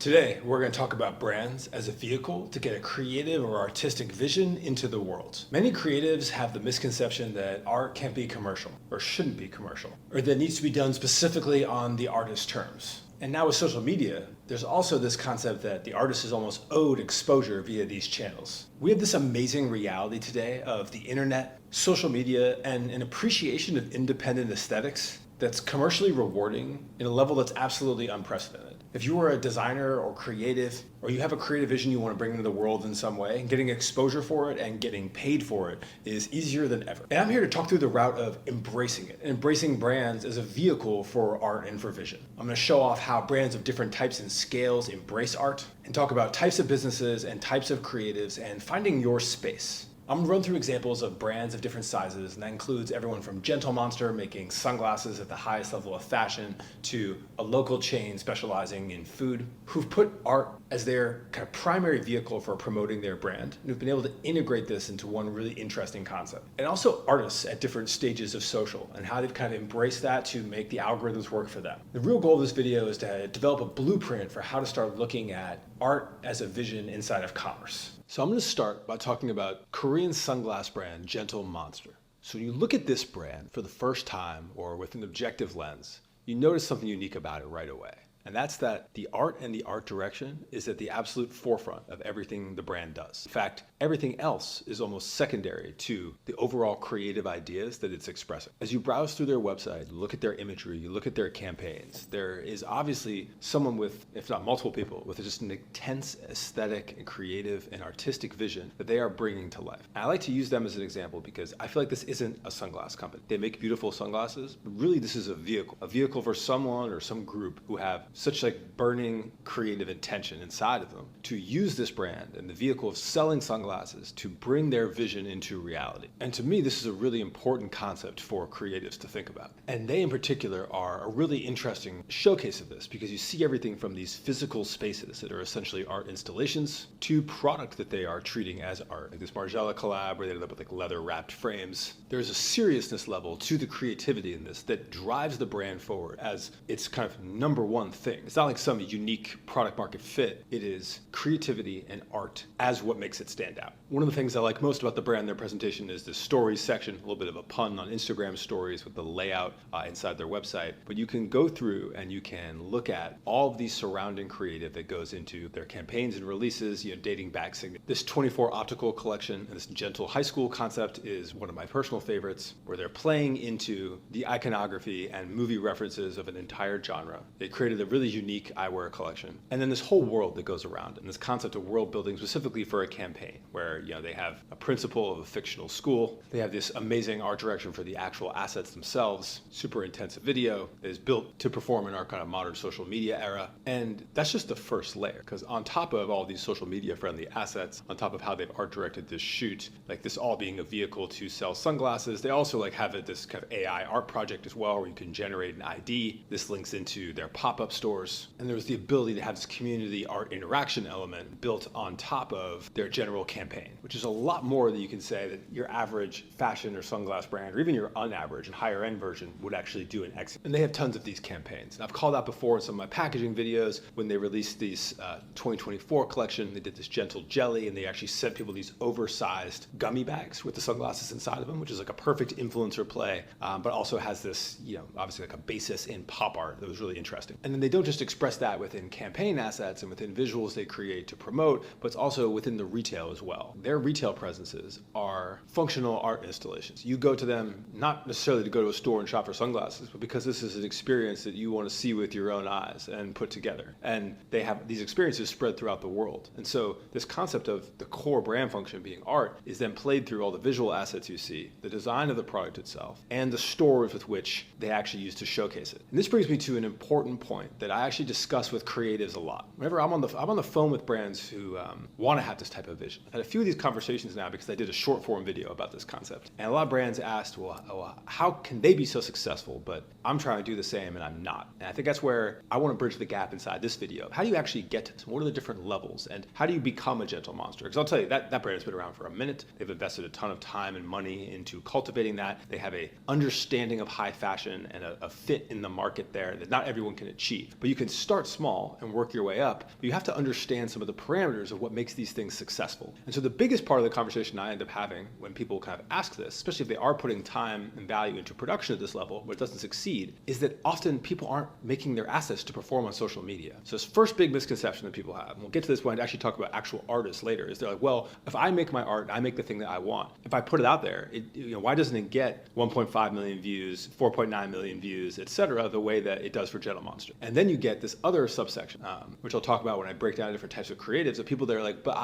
Today, we're going to talk about brands as a vehicle to get a creative or artistic vision into the world. Many creatives have the misconception that art can't be commercial, or shouldn't be commercial, or that it needs to be done specifically on the artist's terms. And now with social media, there's also this concept that the artist is almost owed exposure via these channels. We have this amazing reality today of the internet, social media, and an appreciation of independent aesthetics that's commercially rewarding in a level that's absolutely unprecedented. If you are a designer or creative, or you have a creative vision you want to bring into the world in some way, getting exposure for it and getting paid for it is easier than ever. And I'm here to talk through the route of embracing it, embracing brands as a vehicle for art and for vision. I'm going to show off how brands of different types and scales embrace art, and talk about types of businesses and types of creatives and finding your space. I'm gonna run through examples of brands of different sizes, and that includes everyone from Gentle Monster making sunglasses at the highest level of fashion to a local chain specializing in food who've put art as their kind of primary vehicle for promoting their brand, and who've been able to integrate this into one really interesting concept. And also artists at different stages of social and how they've kind of embraced that to make the algorithms work for them. The real goal of this video is to develop a blueprint for how to start looking at art as a vision inside of commerce. So I'm going to start by talking about Korean sunglass brand Gentle Monster. So when you look at this brand for the first time or with an objective lens, you notice something unique about it right away. And that's that the art and the art direction is at the absolute forefront of everything the brand does. In fact, everything else is almost secondary to the overall creative ideas that it's expressing. As you browse through their website, look at their imagery, you look at their campaigns, there is obviously someone with, if not multiple people, with just an intense aesthetic and creative and artistic vision that they are bringing to life. And I like to use them as an example because I feel like this isn't a sunglass company. They make beautiful sunglasses, but really this is a vehicle for someone or some group who have such like burning creative intention inside of them to use this brand and the vehicle of selling sunglasses to bring their vision into reality. And to me, this is a really important concept for creatives to think about. And they in particular are a really interesting showcase of this because you see everything from these physical spaces that are essentially art installations to product that they are treating as art. Like this Margiela collab where they ended up with like leather wrapped frames. There's a seriousness level to the creativity in this that drives the brand forward as its kind of number one thing. It's not like some unique product market fit. It is creativity and art as what makes it stand out. One of the things I like most about the brand, their presentation, is the stories section, a little bit of a pun on Instagram stories with the layout inside their website. But you can go through and you can look at all of the surrounding creative that goes into their campaigns and releases, dating back. This 24 optical collection and this gentle high school concept is one of my personal favorites, where they're playing into the iconography and movie references of an entire genre. They created a really unique eyewear collection. And then this whole world that goes around, and this concept of world building specifically for a campaign, where they have a principal of a fictional school. They have this amazing art direction for the actual assets themselves, super intensive video that is built to perform in our kind of modern social media era. And that's just the first layer, because on top of all these social media friendly assets, on top of how they've art directed this shoot, like this all being a vehicle to sell sunglasses, they also have this kind of AI art project as well, where you can generate an ID. This links into their pop-up stores. And there's the ability to have this community art interaction element built on top of their general campaign, which is a lot more than you can say that your average fashion or sunglass brand, or even your unaverage and higher end version would actually do in X. And they have tons of these campaigns. And I've called out before in some of my packaging videos when they released these 2024 collection, they did this gentle jelly, and they actually sent people these oversized gummy bags with the sunglasses inside of them, which is like a perfect influencer play, but also has this, obviously like a basis in pop art that was really interesting. And then they don't just express that within campaign assets and within visuals they create to promote, but it's also within the retail as well. Their retail presences are functional art installations. You go to them not necessarily to go to a store and shop for sunglasses, but because this is an experience that you want to see with your own eyes and put together. And they have these experiences spread throughout the world. And so this concept of the core brand function being art is then played through all the visual assets you see, the design of the product itself, and the stores with which they actually use to showcase it. And this brings me to an important point that I actually discuss with creatives a lot. Whenever I'm on the phone with brands who want to have this type of vision. I've had a few of these conversations now because I did a short form video about this concept. And a lot of brands asked, well, how can they be so successful, but I'm trying to do the same and I'm not? And I think that's where I want to bridge the gap inside this video. How do you actually get to it? What are the different levels? And how do you become a Gentle Monster? Because I'll tell you, that brand has been around for a minute. They've invested a ton of time and money into cultivating that. They have a understanding of high fashion and a fit in the market there that not everyone can achieve. cheap. But you can start small and work your way up, but you have to understand some of the parameters of what makes these things successful. And so the biggest part of the conversation I end up having when people kind of ask this, especially if they are putting time and value into production at this level, but it doesn't succeed, is that often people aren't making their assets to perform on social media. So this first big misconception that people have, and we'll get to this when I actually talk about actual artists later, is they're like, well, if I make my art, I make the thing that I want. If I put it out there, why doesn't it get 1.5 million views, 4.9 million views, etc., the way that it does for Gentle Monster? And then you get this other subsection, which I'll talk about when I break down different types of creatives, of people that are like, but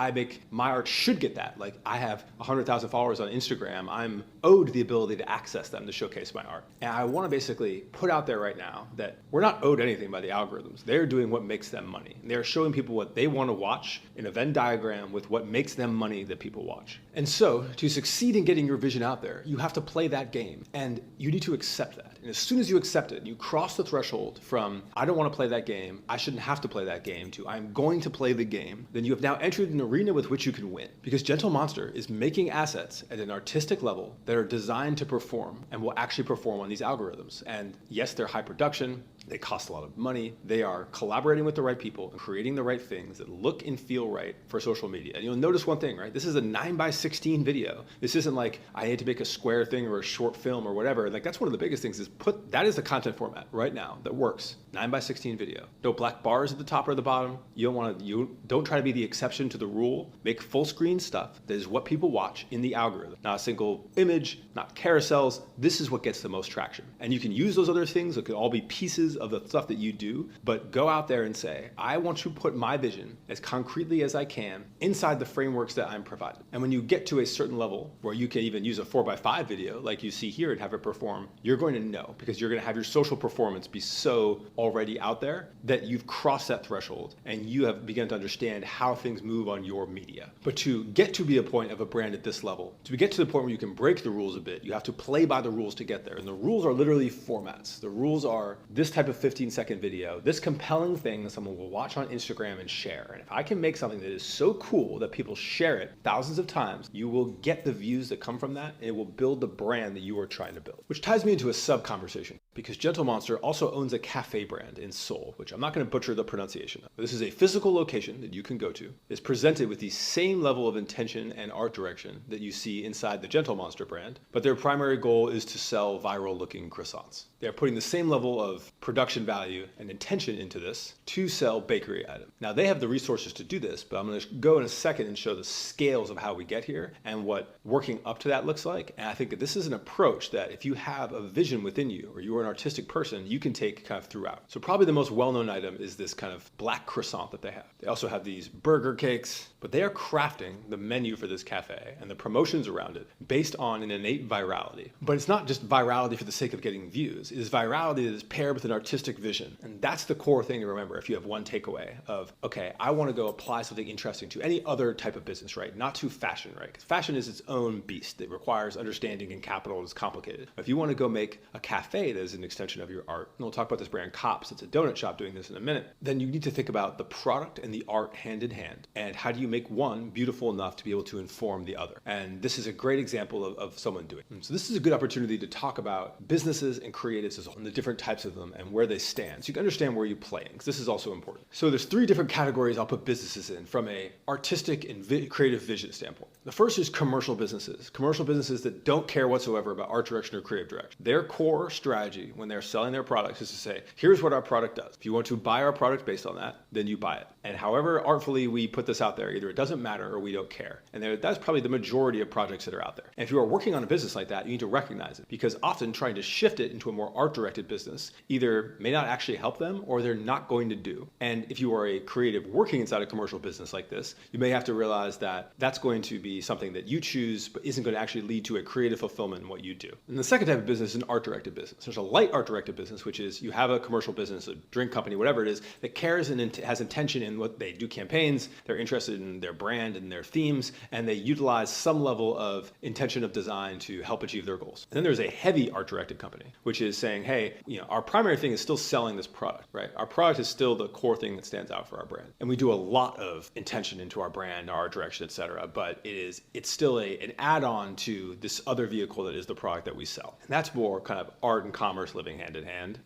my art should get that. Like, I have 100,000 followers on Instagram. I'm owed the ability to access them to showcase my art. And I want to basically put out there right now that we're not owed anything by the algorithms. They're doing what makes them money. They're showing people what they want to watch in a Venn diagram with what makes them money that people watch. And so to succeed in getting your vision out there, you have to play that game, and you need to accept that. And as soon as you accept it, you cross the threshold from, I don't want to play that game, I shouldn't have to play that game, to I'm going to play the game, then you have now entered an arena with which you can win. Because Gentle Monster is making assets at an artistic level that are designed to perform and will actually perform on these algorithms. And yes, they're high production, they cost a lot of money, they are collaborating with the right people and creating the right things that look and feel right for social media. And you'll notice one thing, right? This is a 9:16 video. This isn't like I need to make a square thing or a short film or whatever. Like, that's one of the biggest things, is that is the content format right now that works. 9:16 video. No black bars at the top or the bottom. You don't try to be the exception to the rule. Make full screen stuff that is what people watch in the algorithm. Not a single image, not carousels. This is what gets the most traction. And you can use those other things. It could all be pieces of the stuff that you do, but go out there and say, I want to put my vision as concretely as I can inside the frameworks that I'm provided. And when you get to a certain level where you can even use a 4x5 video like you see here and have it perform, you're going to know, because you're going to have your social performance be so already out there that you've crossed that threshold and you have begun to understand how things move on your media. But to get to be a point of a brand at this level, to get to the point where you can break the rules a bit, you have to play by the rules to get there. And the rules are literally formats. The rules are this type of 15-second video, this compelling thing that someone will watch on Instagram and share. And if I can make something that is so cool that people share it thousands of times, you will get the views that come from that, and it will build the brand that you are trying to build. Which ties me into a sub-conversation, because Gentle Monster also owns a cafe brand in Seoul, which I'm not going to butcher the pronunciation of. This is a physical location that you can go to. It's presented with the same level of intention and art direction that you see inside the Gentle Monster brand, but their primary goal is to sell viral-looking croissants. They're putting the same level of production value and intention into this to sell bakery items. Now, they have the resources to do this, but I'm going to go in a second and show the scales of how we get here and what working up to that looks like. And I think that this is an approach that if you have a vision within you, or you are an artistic person, you can take kind of throughout. So probably the most well-known item is this kind of black croissant that they have. They also have these burger cakes, but they are crafting the menu for this cafe and the promotions around it based on an innate virality. But it's not just virality for the sake of getting views. It is virality that is paired with an artistic vision. And that's the core thing to remember if you have one takeaway of, okay, I want to go apply something interesting to any other type of business, right? Not to fashion, right? Because fashion is its own beast. It requires understanding and capital. It's complicated. If you want to go make a cafe that is an extension of your art, and we'll talk about this brand Cops, it's a donut shop doing this in a minute, then you need to think about the product and the art hand in hand. And how do you make one beautiful enough to be able to inform the other? And this is a great example of someone doing it. So this is a good opportunity to talk about businesses and creatives as well, and the different types of them and where they stand. So you can understand where you're playing, because this is also important. So there's three different categories I'll put businesses in from a artistic and creative vision standpoint. The first is commercial businesses that don't care whatsoever about art direction or creative direction. Their core strategy when they're selling their products is to say, here's what our product does. If you want to buy our product based on that, then you buy it. And however artfully we put this out there, either it doesn't matter or we don't care. And that's probably the majority of projects that are out there. And if you are working on a business like that, you need to recognize it, because often trying to shift it into a more art-directed business either may not actually help them or they're not going to do. And if you are a creative working inside a commercial business like this, you may have to realize that that's going to be something that you choose but isn't going to actually lead to a creative fulfillment in what you do. And the second type of business is an art-directed business. There's a light art-directed business, which is you have a commercial business, a drink company, whatever it is, that cares and has intention in what they do campaigns. They're interested in their brand and their themes, and they utilize some level of intention of design to help achieve their goals. And then there's a heavy art-directed company, which is saying, hey, our primary thing is still selling this product, right? Our product is still the core thing that stands out for our brand. And we do a lot of intention into our brand, our direction, et cetera, but it's still an add-on to this other vehicle that is the product that we sell. And that's more kind of art and commerce living hand in hand,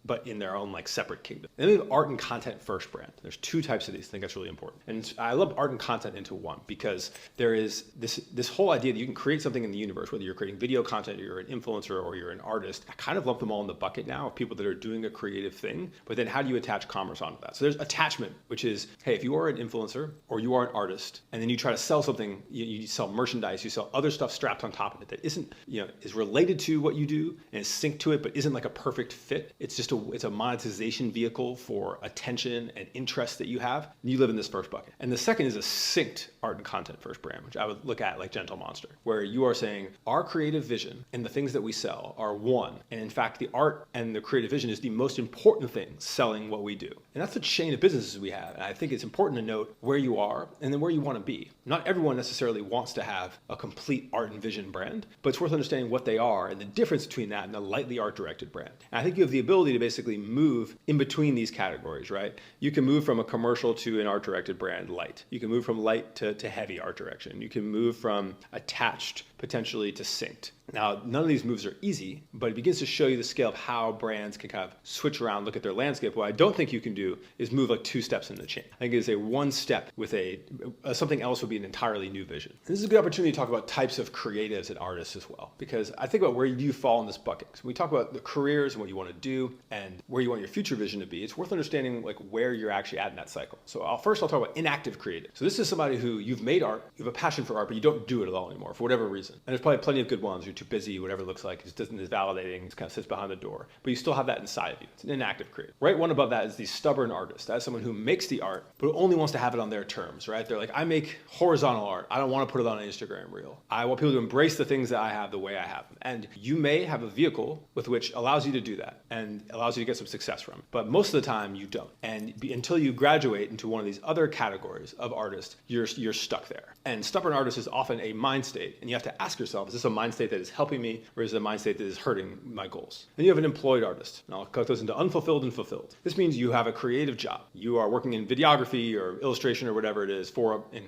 but in their own like separate kingdom. And then we have art and content first brand. There's two types of these. I think that's really important. And I love art and content into one because there is this whole idea that you can create something in the universe, whether you're creating video content or you're an influencer or you're an artist. I kind of lump them all in the bucket now of people that are doing a creative thing, but then how do you attach commerce onto that? So there's attachment, which is, hey, if you are an influencer or you are an artist, and then you try to sell something, you sell merchandise, you sell other stuff strapped on top of it that isn't, is related to what you do and is synced to it, but isn't like a perfect fit. It's just it's a monetization vehicle for attention and interest that you have. And you live in this first bucket. And the second is a synced art and content first brand, which I would look at like Gentle Monster, where you are saying our creative vision and the things that we sell are one. And in fact, the art and the creative vision is the most important thing selling what we do. And that's the chain of businesses we have. And I think it's important to note where you are and then where you want to be. Not everyone necessarily wants to have a complete art and vision brand, but it's worth understanding what they are and the difference between that and the lightly art directed brand. And I think you have the ability to basically move in between these categories, right? You can move from a commercial to an art directed brand light. You can move from light to heavy art direction. You can move from attached potentially to synced. Now, none of these moves are easy, but it begins to show you the scale of how brands can kind of switch around, look at their landscape. What I don't think you can do is move like 2 steps in the chain. I think it's a one step with something else would be an entirely new vision. And this is a good opportunity to talk about types of creatives and artists as well, because I think about where you fall in this bucket. So when we talk about the careers and what you want to do and where you want your future vision to be, it's worth understanding like where you're actually at in that cycle. So I'll talk about inactive creative. So this is somebody who you've made art, you have a passion for art, but you don't do it at all anymore for whatever reason. And there's probably plenty of good ones. You're too busy, whatever it looks like. It just isn't as validating. It kind of sits behind the door. But you still have that inside of you. It's an inactive creative. Right one above that is the stubborn artist. That's someone who makes the art, but only wants to have it on their terms, right? They're like, I make horizontal art. I don't want to put it on an Instagram reel. I want people to embrace the things that I have the way I have them. And you may have a vehicle with which allows you to do that and allows you to get some success from it. But most of the time you don't. And until you graduate into one of these other categories of artists, you're stuck there. And stubborn artist is often a mind state. And you have to ask yourself, is this a mind state that is helping me or is it a mind state that is hurting my goals? And you have an employed artist. And I'll cut those into unfulfilled and fulfilled. This means you have a creative job. You are working in videography or illustration or whatever it is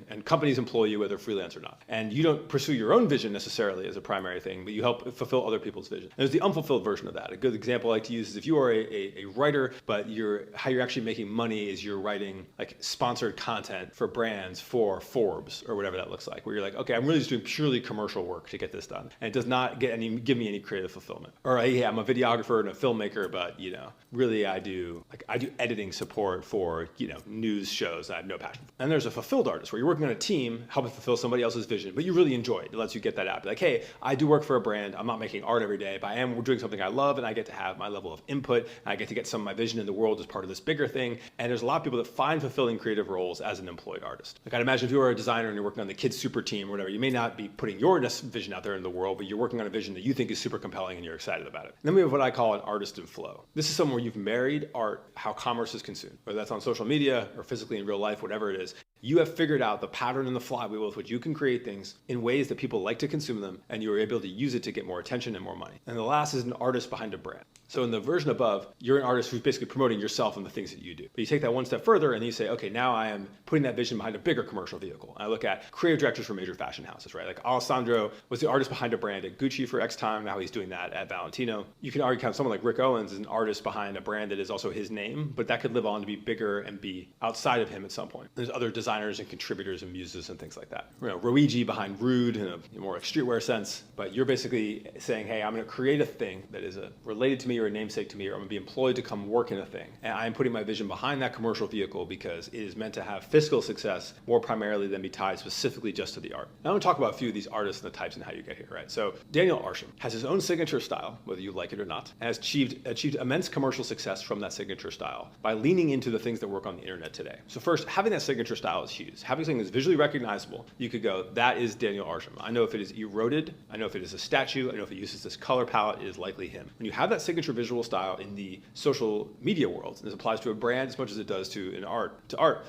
and companies employ you whether freelance or not. And you don't pursue your own vision necessarily as a primary thing, but you help fulfill other people's vision. And there's the unfulfilled version of that. A good example I like to use is if you are a writer, but how you're actually making money is you're writing like sponsored content for brands for Forbes or whatever that looks like, where you're like, okay, I'm really just doing purely commercial work to get this done. And it does not give me any creative fulfillment. Or hey, I'm a videographer and a filmmaker, but really I do editing support for, news shows that I have no passion for. And there's a fulfilled artist where you're working on a team, helping fulfill somebody else's vision, but you really enjoy it. It lets you get that out. Be like, hey, I do work for a brand. I'm not making art every day, but I am doing something I love and I get to have my level of input. And I get to get some of my vision in the world as part of this bigger thing. And there's a lot of people that find fulfilling creative roles as an employed artist. Like I'd imagine if you were a designer and you're working on the kids super team or whatever, you may not be putting your vision out there in the world, but you're working on a vision that you think is super compelling and you're excited about it. And then we have what I call an artist in flow. This is somewhere you've married art, how commerce is consumed, whether that's on social media or physically in real life, whatever it is. You have figured out the pattern and the flywheel with which you can create things in ways that people like to consume them, and you are able to use it to get more attention and more money. And the last is an artist behind a brand. So in the version above, you're an artist who's basically promoting yourself and the things that you do. But you take that one step further and you say, okay, now I am putting that vision behind a bigger commercial vehicle. I look at creative directors for major fashion houses, right? Like Alessandro was the artist behind a brand at Gucci for X time. Now he's doing that at Valentino. You can argue someone like Rick Owens is an artist behind a brand that is also his name, but that could live on to be bigger and be outside of him at some point. There's other designers and contributors and muses and things like that. Roigi behind Rude in a more like streetwear sense, but you're basically saying, hey, I'm going to create a thing that is related to me or a namesake to me, or I'm going to be employed to come work in a thing. And I'm putting my vision behind that commercial vehicle because it is meant to have fiscal success more primarily than be tied specifically just to the art. Now I'm going to talk about a few of these artists and the types and how you get here, right? So Daniel Arsham has his own signature style, whether you like it or not, and has achieved immense commercial success from that signature style by leaning into the things that work on the internet today. So first, having that signature style is huge. Having something that's visually recognizable, you could go, that is Daniel Arsham. I know if it is eroded, I know if it is a statue, I know if it uses this color palette, it is likely him. When you have that signature signature visual style in the social media world. And this applies to a brand as much as it does to art.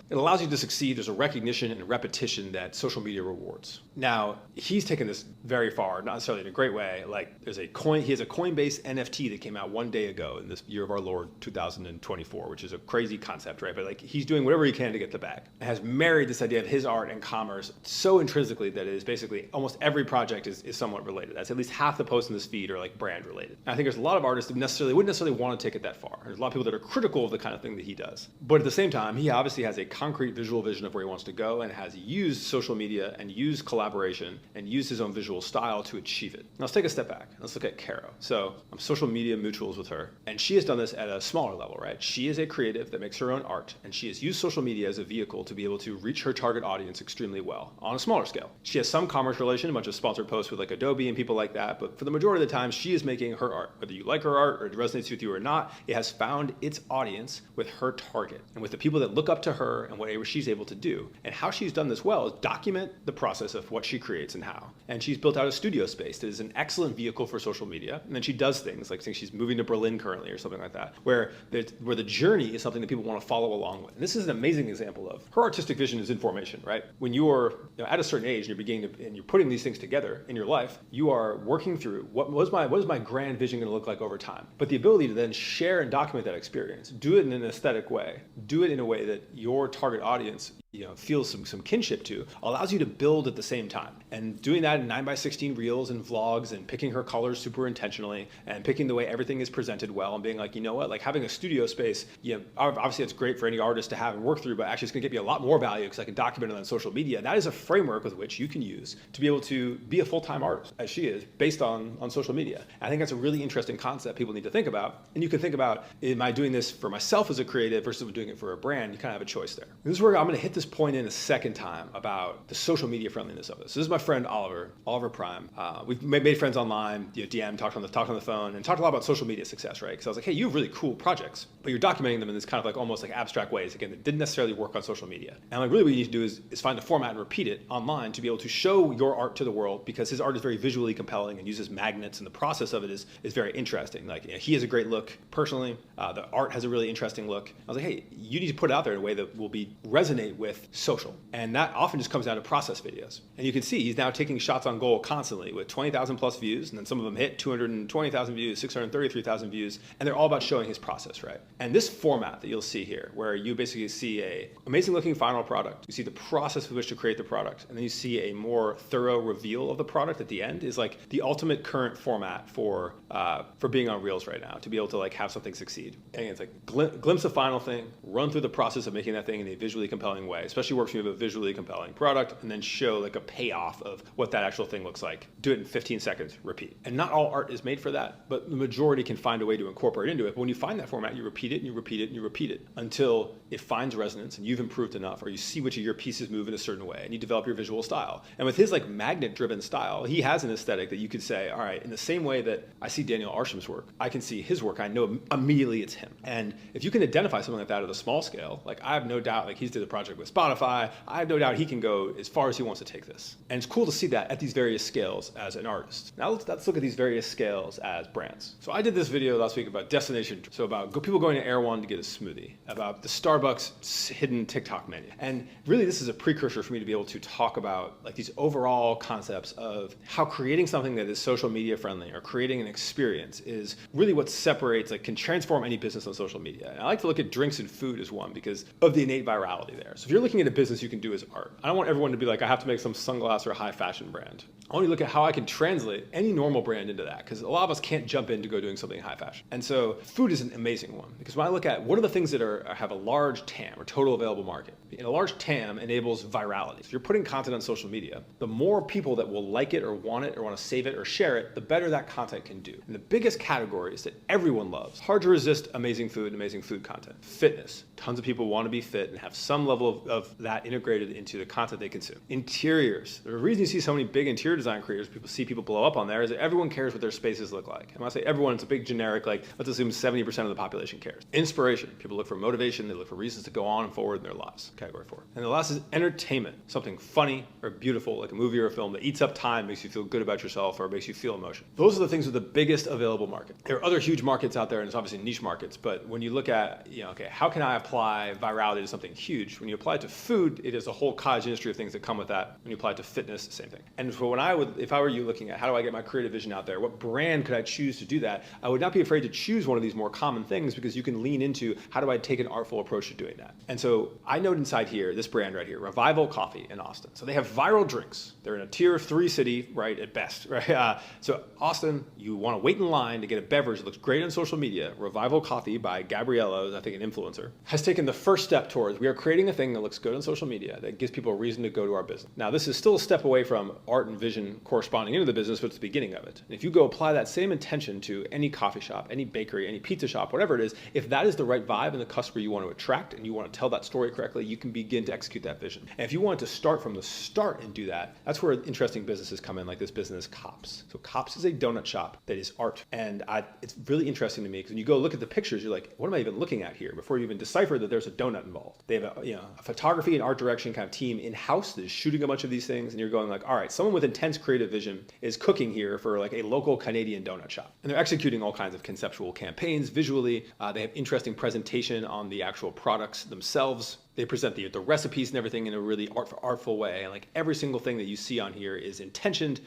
It allows you to succeed. There's a recognition and repetition that social media rewards. Now, he's taken this very far, not necessarily in a great way. Like he has a Coinbase NFT that came out one day ago in this year of our Lord 2024, which is a crazy concept, right? But like he's doing whatever he can to get the bag. And has married this idea of his art and commerce so intrinsically that it is basically almost every project is somewhat related. That's at least half the posts in this feed are like brand related. And I think there's a lot of artists that wouldn't necessarily want to take it that far. There's a lot of people that are critical of the kind of thing that he does. But at the same time, he obviously has a concrete visual vision of where he wants to go and has used social media and used collaboration and used his own visual style to achieve it. Now let's take a step back. Let's look at Caro. So I'm social media mutuals with her, and she has done this at a smaller level, right? She is a creative that makes her own art, and she has used social media as a vehicle to be able to reach her target audience extremely well on a smaller scale. She has some commerce relation, a bunch of sponsored posts with like Adobe and people like that, but for the majority of the time, she is making her art. Whether you like her art or it resonates with you or not, it has found its audience with her target and with the people that look up to her and whatever she's able to do. And how she's done this well is document the process of what she creates and how. And she's built out a studio space that is an excellent vehicle for social media. And then she does things like, I think she's moving to Berlin currently or something like that, where the journey is something that people want to follow along with. And this is an amazing example of her artistic vision is information, right? When you're at a certain age and you're beginning to, and you're putting these things together in your life, you are working through what is my grand vision going to look like over time. But the ability to then share and document that experience, do it in an aesthetic way, do it in a way that your target audience feels some kinship to, allows you to build at the same time. And doing that in 9x16 reels and vlogs and picking her colors super intentionally and picking the way everything is presented well and being like, you know what, like having a studio space, obviously it's great for any artist to have and work through, but actually it's gonna get me a lot more value because I can document it on social media. That is a framework with which you can use to be able to be a full-time artist, as she is, based on social media. I think that's a really interesting concept people need to think about. And you can think about, am I doing this for myself as a creative versus doing it for a brand? You kind of have a choice there. This is where I'm gonna hit this point in a second time about the social media friendliness of this. So this is my friend Oliver Prime. We've made friends online, DM, talked on the phone, and talked a lot about social media success, right? Because I was like, hey, you have really cool projects, but you're documenting them in this kind of like almost like abstract ways, again, that didn't necessarily work on social media. And like really what you need to do is find a format and repeat it online to be able to show your art to the world, because his art is very visually compelling and uses magnets, and the process of it is very interesting. Like he has a great look personally. The art has a really interesting look. I was like, hey, you need to put it out there in a way that will resonate with social. And that often just comes down to process videos. And you can see he's now taking shots on goal constantly with 20,000 plus views. And then some of them hit 220,000 views, 633,000 views. And they're all about showing his process, right? And this format that you'll see here, where you basically see a amazing looking final product, you see the process with which to create the product, and then you see a more thorough reveal of the product at the end, is like the ultimate current format for being on Reels right now, to be able to like have something succeed. And it's like glimpse the final thing, run through the process of making that thing in a visually compelling way, especially works when you have a visually compelling product, and then show like a payoff of what that actual thing looks like. Do it in 15 seconds, repeat. And not all art is made for that, but the majority can find a way to incorporate into it. But when you find that format, you repeat it and you repeat it and you repeat it until it finds resonance and you've improved enough, or you see which of your pieces move in a certain way and you develop your visual style. And with his like magnet driven style, he has an aesthetic that you could say, all right, in the same way that I see Daniel Arsham's work, I can see his work, I know immediately it's him. And if you can identify something like that at a small scale, like I have no doubt, like he's did a project with Spotify, I have no doubt he can go as far as he wants to take this. And it's cool to see that at these various scales as an artist. Now let's look at these various scales as brands. So I did this video last week about destination, so about people going to Erewhon to get a smoothie, about the Starbucks hidden TikTok menu. And really this is a precursor for me to be able to talk about like these overall concepts of how creating something that is social media friendly or creating an experience is really what separates, like can transform any business on social media. And I like to look at drinks and food as one because of the innate virality there. So if you're looking at a business you can do as art, I don't want everyone to be like, I have to make some sunglass or high fashion brand. I want to look at how I can translate any normal brand into that, because a lot of us can't jump in to go doing something high fashion. And so food is an amazing one, because when I look at what are the things that have a large TAM, or total available market, and a large TAM enables virality. If you're putting content on social media, the more people that will like it or want to save it or share it, the better that content can do. And the biggest categories that everyone loves, hard to resist amazing food content. Fitness. Tons of people want to be fit and have some level of that integrated into the content they consume. Interiors. The reason you see so many big interior design creators, people blow up on there, is that everyone cares what their spaces look like. And when I say everyone, it's a big generic, like let's assume 70% of the population cares. Inspiration. People look for motivation, they look for reasons to go on and forward in their lives. Category 4. And the last is entertainment. Something funny or beautiful, like a movie or a film that eats up time, makes you feel good about yourself, or makes you feel emotion. Those are the things with the biggest available market. There are other huge markets out there, and it's obviously niche markets, but when you look at, okay, how can I apply virality to something huge? When you apply it to food, it is a whole cottage industry of things that come with that. When you apply it to fitness, same thing. And so if I were you looking at how do I get my creative vision out there, what brand could I choose to do that? I would not be afraid to choose one of these more common things, because you can lean into how do I take an artful approach to doing that. And so I note inside here, this brand right here, Revival Coffee in Austin. So they have viral drinks. They're in a tier 3 city, right, at best, right? So Austin, you want to wait in line to get a beverage that looks great on social media. Revival Coffee by Gabriella, I think an influencer, has taken the first step towards, we are creating a thing that looks good on social media that gives people a reason to go to our business. Now, this is still a step away from art and vision corresponding into the business, but it's the beginning of it. And if you go apply that same intention to any coffee shop, any bakery, any pizza shop, whatever it is, if that is the right vibe and the customer you want to attract and you want to tell that story correctly, you can begin to execute that vision. And if you want to start from the start and do that, that's where interesting businesses come in, like this business, Kops. So Kops is a donut shop that is art. And it's really interesting to me, because when you go look at the pictures, you're like, what am I even looking at here? Before you even decipher that there's a donut involved. They have a photography and art direction kind of team in-house that is shooting a bunch of these things, and you're going like, all right, someone with intense creative vision is cooking here for like a local Canadian donut shop. And they're executing all kinds of conceptual campaigns visually. They have interesting presentation on the actual products themselves. They present the recipes and everything in a really artful way. And like every single thing that you see on here is intentioned,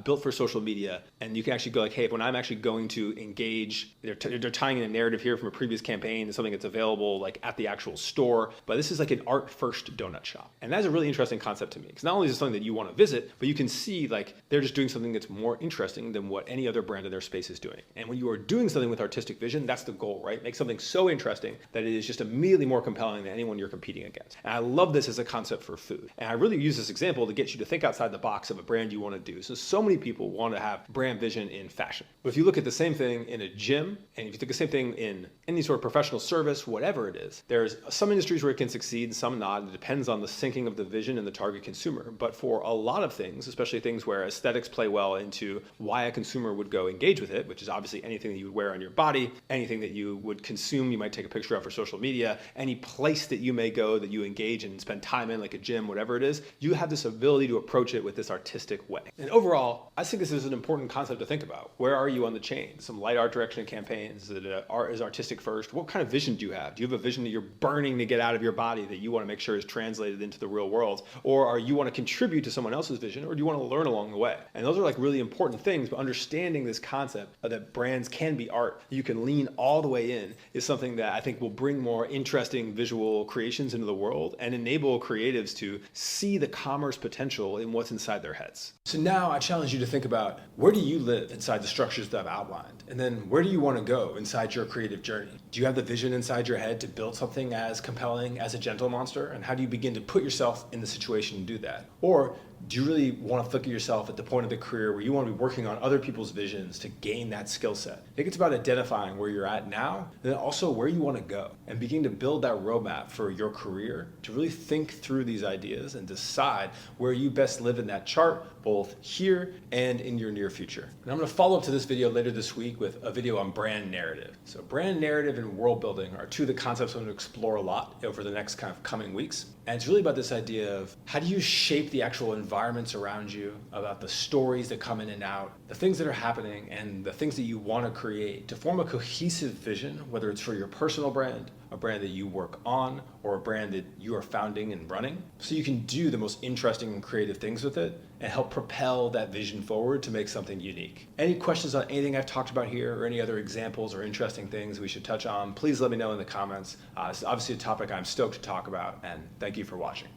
built for social media. And you can actually go like, hey, when I'm actually going to engage, they're tying in a narrative here from a previous campaign to something that's available like at the actual store. But this is like an art first donut shop. And that's a really interesting concept to me, because not only is it something that you want to visit, but you can see like they're just doing something that's more interesting than what any other brand in their space is doing. And when you are doing something with artistic vision, that's the goal, right? Make something so interesting that it is just immediately more compelling than anyone you're competing against. And I love this as a concept for food. And I really use this example to get you to think outside the box of a brand you want to do. So many people want to have brand vision in fashion. But if you look at the same thing in a gym, and if you think the same thing in any sort of professional service, whatever it is, there's some industries where it can succeed and some not. It depends on the syncing of the vision and the target consumer. But for a lot of things, especially things where aesthetics play well into why a consumer would go engage with it, which is obviously anything that you would wear on your body, anything that you would consume, you might take a picture of for social media, any place that you may go that you engage and spend time in, like a gym, whatever it is, you have this ability to approach it with this artistic way. And overall, I think this is an important concept to think about. Where are you on the chain? Some light art direction campaigns that art is artistic first. What kind of vision do you have? Do you have a vision that you're burning to get out of your body that you want to make sure is translated into the real world? Or are you want to contribute to someone else's vision, or do you want to learn along the way? And those are like really important things, but understanding this concept that brands can be art, you can lean all the way in, is something that I think will bring more interesting visual creations into the world and enable creatives to see the commerce potential in what's inside their heads. So now I challenge you to think about, where do you live inside the structures that I've outlined? And then where do you want to go inside your creative journey? Do you have the vision inside your head to build something as compelling as a Gentle Monster? And how do you begin to put yourself in the situation to do that? Or do you really want to look at yourself at the point of the career where you want to be working on other people's visions to gain that skill set? I think it's about identifying where you're at now, and then also where you want to go, and begin to build that roadmap for your career to really think through these ideas and decide where you best live in that chart, both here and in your near future. And I'm going to follow up to this video later this week with a video on brand narrative. So brand narrative and world building are two of the concepts I'm going to explore a lot over the next kind of coming weeks. And it's really about this idea of how do you shape the actual environments around you, about the stories that come in and out, the things that are happening, and the things that you want to create to form a cohesive vision, whether it's for your personal brand, a brand that you work on, or a brand that you are founding and running, so you can do the most interesting and creative things with it and help propel that vision forward to make something unique. Any questions on anything I've talked about here, or any other examples or interesting things we should touch on, please let me know in the comments. This is obviously a topic I'm stoked to talk about, and thank you for watching.